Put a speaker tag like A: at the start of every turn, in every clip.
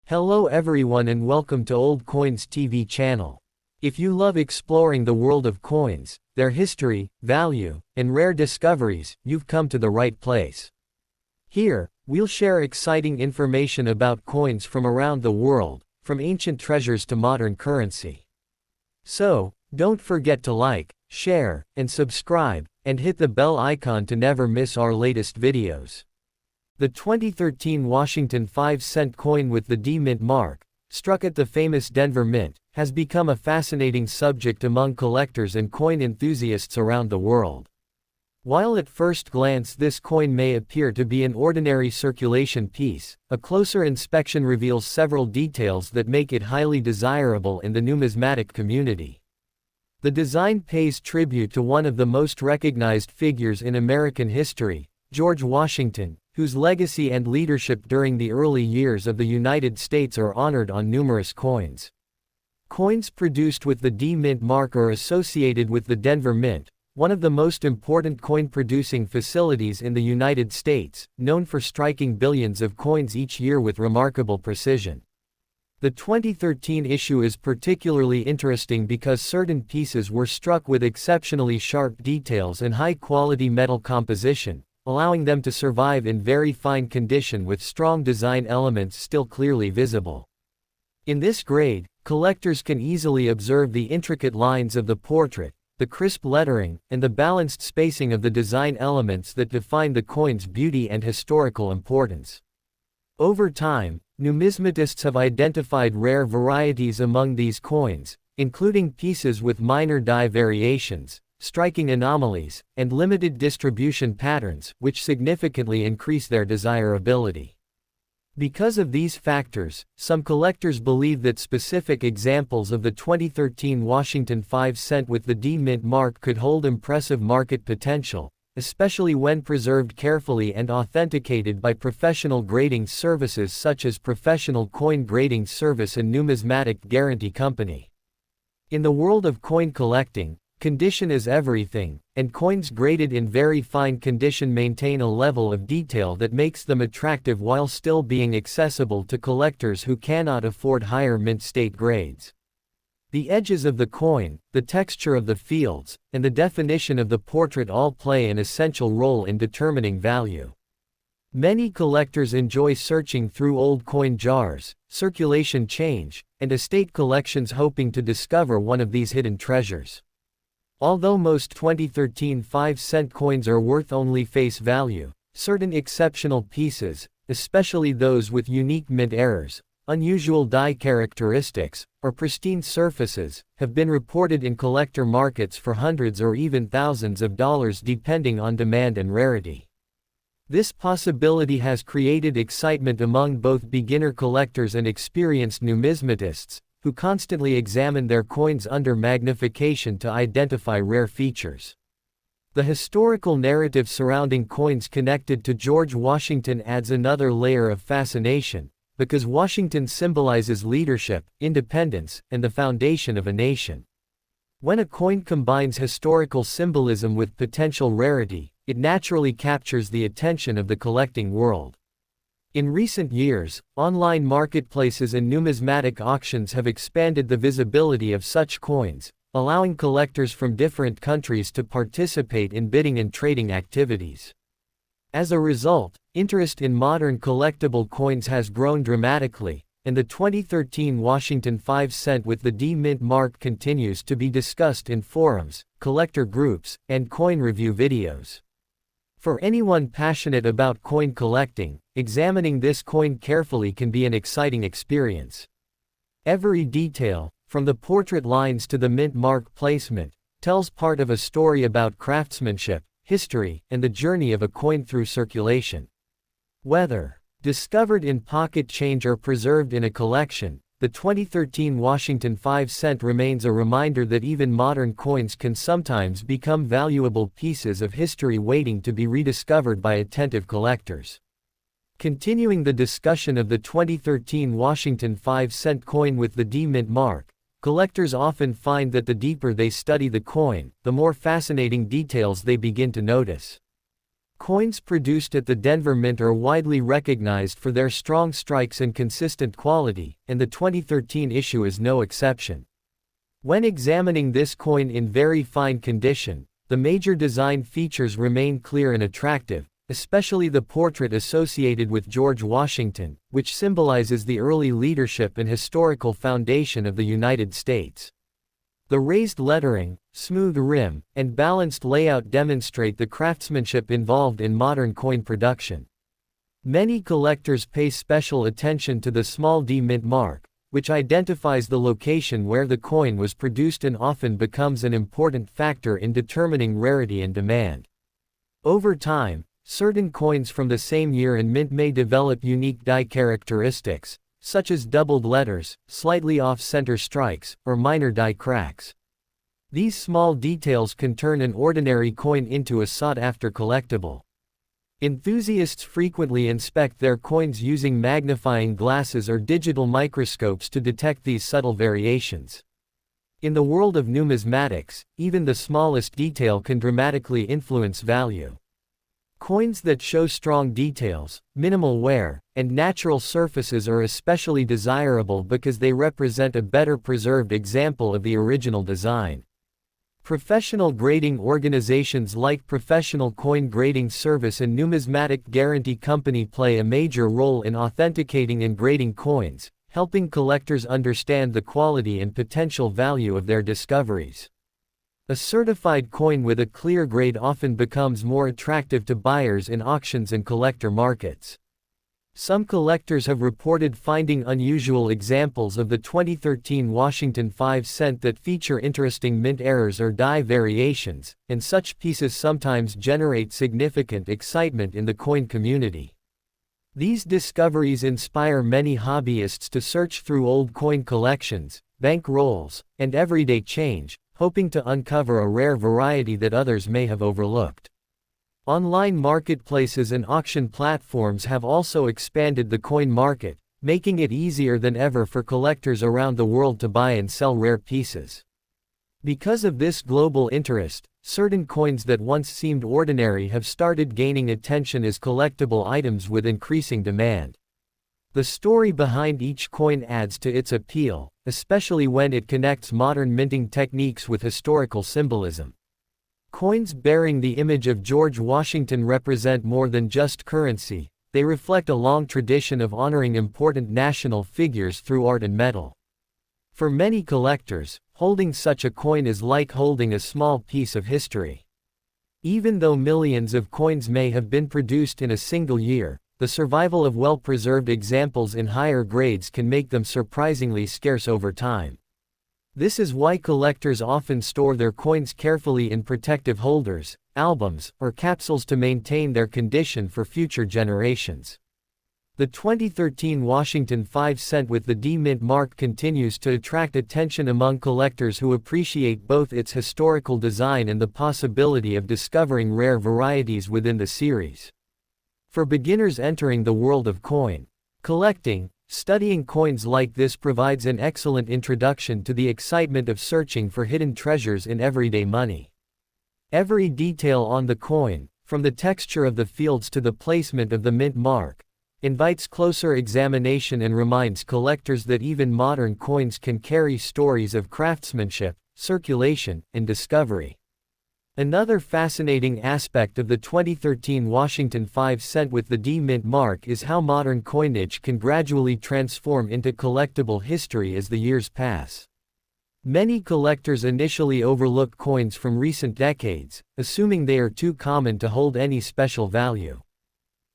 A: Hello everyone and welcome to Old Coins TV channel. If you love exploring the world of coins, their history, value, and rare discoveries, you've come to the right place. Here, we'll share exciting information about coins from around the world, from ancient treasures to modern currency. So, don't forget to like, share, and subscribe, and hit the bell icon to never miss our latest videos. The 2013 Washington 5-cent coin with the D Mint mark, struck at the famous Denver Mint, has become a fascinating subject among collectors and coin enthusiasts around the world. While at first glance this coin may appear to be an ordinary circulation piece, a closer inspection reveals several details that make it highly desirable in the numismatic community. The design pays tribute to one of the most recognized figures in American history, George Washington, whose legacy and leadership during the early years of the United States are honored on numerous coins. Coins produced with the D Mint mark are associated with the Denver Mint, one of the most important coin-producing facilities in the United States, known for striking billions of coins each year with remarkable precision. The 2013 issue is particularly interesting because certain pieces were struck with exceptionally sharp details and high-quality metal composition, allowing them to survive in very fine condition with strong design elements still clearly visible. In this grade, collectors can easily observe the intricate lines of the portrait, the crisp lettering, and the balanced spacing of the design elements that define the coin's beauty and historical importance. Over time, numismatists have identified rare varieties among these coins, including pieces with minor die variations, striking anomalies, and limited distribution patterns, which significantly increase their desirability. Because of these factors, some collectors believe that specific examples of the 2013 Washington 5-cent with the D Mint mark could hold impressive market potential, especially when preserved carefully and authenticated by professional grading services such as Professional Coin Grading Service and Numismatic Guarantee Company. In the world of coin collecting, condition is everything, and coins graded in very fine condition maintain a level of detail that makes them attractive while still being accessible to collectors who cannot afford higher mint state grades. The edges of the coin, the texture of the fields, and the definition of the portrait all play an essential role in determining value. Many collectors enjoy searching through old coin jars, circulation change, and estate collections hoping to discover one of these hidden treasures. Although most 2013 5-cent coins are worth only face value, certain exceptional pieces, especially those with unique mint errors, unusual die characteristics, or pristine surfaces, have been reported in collector markets for hundreds or even thousands of dollars depending on demand and rarity. This possibility has created excitement among both beginner collectors and experienced numismatists, who constantly examine their coins under magnification to identify rare features. The historical narrative surrounding coins connected to George Washington adds another layer of fascination, because Washington symbolizes leadership, independence, and the foundation of a nation. When a coin combines historical symbolism with potential rarity, it naturally captures the attention of the collecting world. In recent years, online marketplaces and numismatic auctions have expanded the visibility of such coins, allowing collectors from different countries to participate in bidding and trading activities. As a result, interest in modern collectible coins has grown dramatically, and the 2013 Washington 5-cent with the D Mint mark continues to be discussed in forums, collector groups, and coin review videos. For anyone passionate about coin collecting, examining this coin carefully can be an exciting experience. Every detail, from the portrait lines to the mint mark placement, tells part of a story about craftsmanship, history, and the journey of a coin through circulation. Whether discovered in pocket change or preserved in a collection, the 2013 Washington 5-cent remains a reminder that even modern coins can sometimes become valuable pieces of history waiting to be rediscovered by attentive collectors. Continuing the discussion of the 2013 Washington 5-cent coin with the D Mint mark, collectors often find that the deeper they study the coin, the more fascinating details they begin to notice. Coins produced at the Denver Mint are widely recognized for their strong strikes and consistent quality, and the 2013 issue is no exception. When examining this coin in very fine condition, the major design features remain clear and attractive, especially the portrait associated with George Washington, which symbolizes the early leadership and historical foundation of the United States. The raised lettering, smooth rim, and balanced layout demonstrate the craftsmanship involved in modern coin production. Many collectors pay special attention to the small d mint mark, which identifies the location where the coin was produced and often becomes an important factor in determining rarity and demand. Over time, certain coins from the same year and mint may develop unique die characteristics, such as doubled letters, slightly off-center strikes, or minor die cracks. These small details can turn an ordinary coin into a sought-after collectible. Enthusiasts frequently inspect their coins using magnifying glasses or digital microscopes to detect these subtle variations. In the world of numismatics, even the smallest detail can dramatically influence value. Coins that show strong details, minimal wear, and natural surfaces are especially desirable because they represent a better preserved example of the original design. Professional grading organizations like Professional Coin Grading Service and Numismatic Guarantee Company play a major role in authenticating and grading coins, helping collectors understand the quality and potential value of their discoveries. A certified coin with a clear grade often becomes more attractive to buyers in auctions and collector markets. Some collectors have reported finding unusual examples of the 2013 Washington 5-cent that feature interesting mint errors or die variations, and such pieces sometimes generate significant excitement in the coin community. These discoveries inspire many hobbyists to search through old coin collections, bank rolls, and everyday change, hoping to uncover a rare variety that others may have overlooked. Online marketplaces and auction platforms have also expanded the coin market, making it easier than ever for collectors around the world to buy and sell rare pieces. Because of this global interest, certain coins that once seemed ordinary have started gaining attention as collectible items with increasing demand. The story behind each coin adds to its appeal, especially when it connects modern minting techniques with historical symbolism. Coins bearing the image of George Washington represent more than just currency, they reflect a long tradition of honoring important national figures through art and metal. For many collectors, holding such a coin is like holding a small piece of history. Even though millions of coins may have been produced in a single year, the survival of well-preserved examples in higher grades can make them surprisingly scarce over time. This is why collectors often store their coins carefully in protective holders, albums, or capsules to maintain their condition for future generations. The 2013 Washington 5-cent with the D Mint mark continues to attract attention among collectors who appreciate both its historical design and the possibility of discovering rare varieties within the series. For beginners entering the world of coin collecting, studying coins like this provides an excellent introduction to the excitement of searching for hidden treasures in everyday money. Every detail on the coin, from the texture of the fields to the placement of the mint mark, invites closer examination and reminds collectors that even modern coins can carry stories of craftsmanship, circulation, and discovery. Another fascinating aspect of the 2013 Washington 5-cent with the D Mint mark is how modern coinage can gradually transform into collectible history as the years pass. Many collectors initially overlook coins from recent decades, assuming they are too common to hold any special value.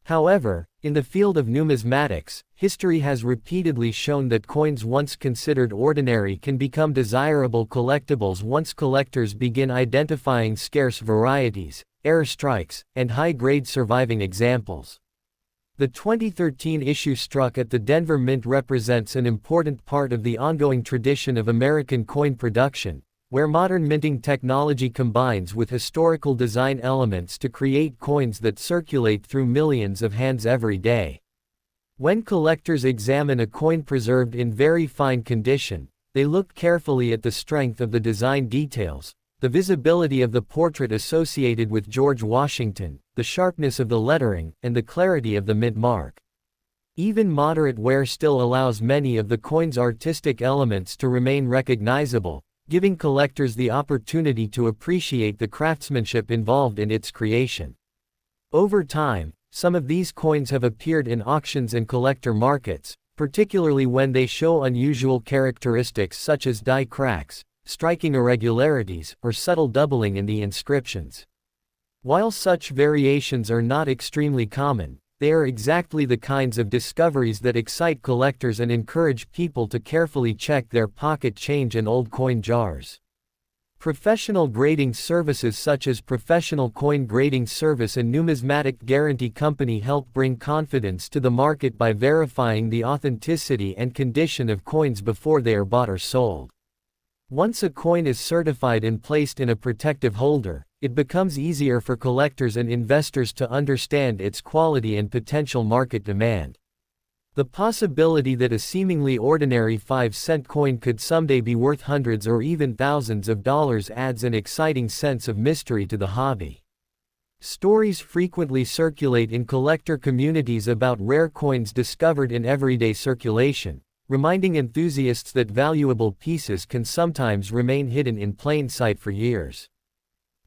A: However, in the field of numismatics, history has repeatedly shown that coins once considered ordinary can become desirable collectibles once collectors begin identifying scarce varieties, error strikes, and high-grade surviving examples. The 2013 issue struck at the Denver Mint represents an important part of the ongoing tradition of American coin production, where modern minting technology combines with historical design elements to create coins that circulate through millions of hands every day. When collectors examine a coin preserved in very fine condition, they look carefully at the strength of the design details, the visibility of the portrait associated with George Washington, the sharpness of the lettering, and the clarity of the mint mark. Even moderate wear still allows many of the coin's artistic elements to remain recognizable, giving collectors the opportunity to appreciate the craftsmanship involved in its creation. Over time, some of these coins have appeared in auctions and collector markets, particularly when they show unusual characteristics such as die cracks, striking irregularities, or subtle doubling in the inscriptions. While such variations are not extremely common, they are exactly the kinds of discoveries that excite collectors and encourage people to carefully check their pocket change and old coin jars. Professional grading services such as Professional Coin Grading Service and Numismatic Guarantee Company help bring confidence to the market by verifying the authenticity and condition of coins before they are bought or sold. Once a coin is certified and placed in a protective holder, it becomes easier for collectors and investors to understand its quality and potential market demand. The possibility that a seemingly ordinary 5-cent coin could someday be worth hundreds or even thousands of dollars adds an exciting sense of mystery to the hobby. Stories frequently circulate in collector communities about rare coins discovered in everyday circulation, reminding enthusiasts that valuable pieces can sometimes remain hidden in plain sight for years.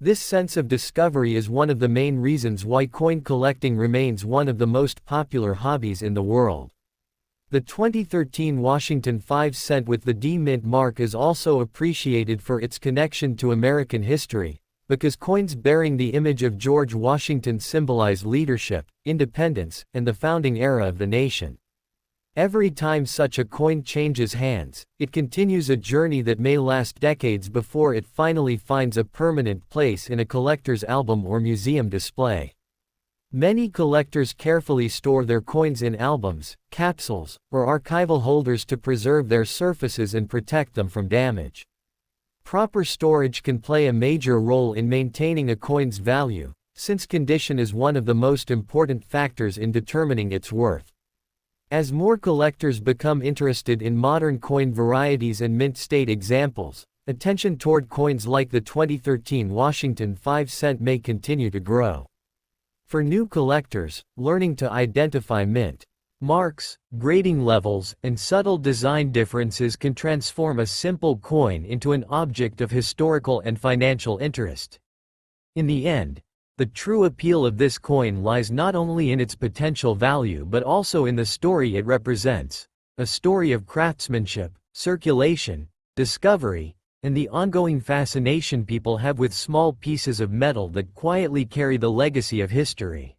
A: This sense of discovery is one of the main reasons why coin collecting remains one of the most popular hobbies in the world. The 2013 Washington 5-cent with the D Mint mark is also appreciated for its connection to American history, because coins bearing the image of George Washington symbolize leadership, independence, and the founding era of the nation. Every time such a coin changes hands, it continues a journey that may last decades before it finally finds a permanent place in a collector's album or museum display. Many collectors carefully store their coins in albums, capsules, or archival holders to preserve their surfaces and protect them from damage. Proper storage can play a major role in maintaining a coin's value, since condition is one of the most important factors in determining its worth. As more collectors become interested in modern coin varieties and mint state examples, attention toward coins like the 2013 Washington 5-cent may continue to grow. For new collectors, learning to identify mint marks, grading levels, and subtle design differences can transform a simple coin into an object of historical and financial interest. In the end, the true appeal of this coin lies not only in its potential value but also in the story it represents, a story of craftsmanship, circulation, discovery, and the ongoing fascination people have with small pieces of metal that quietly carry the legacy of history.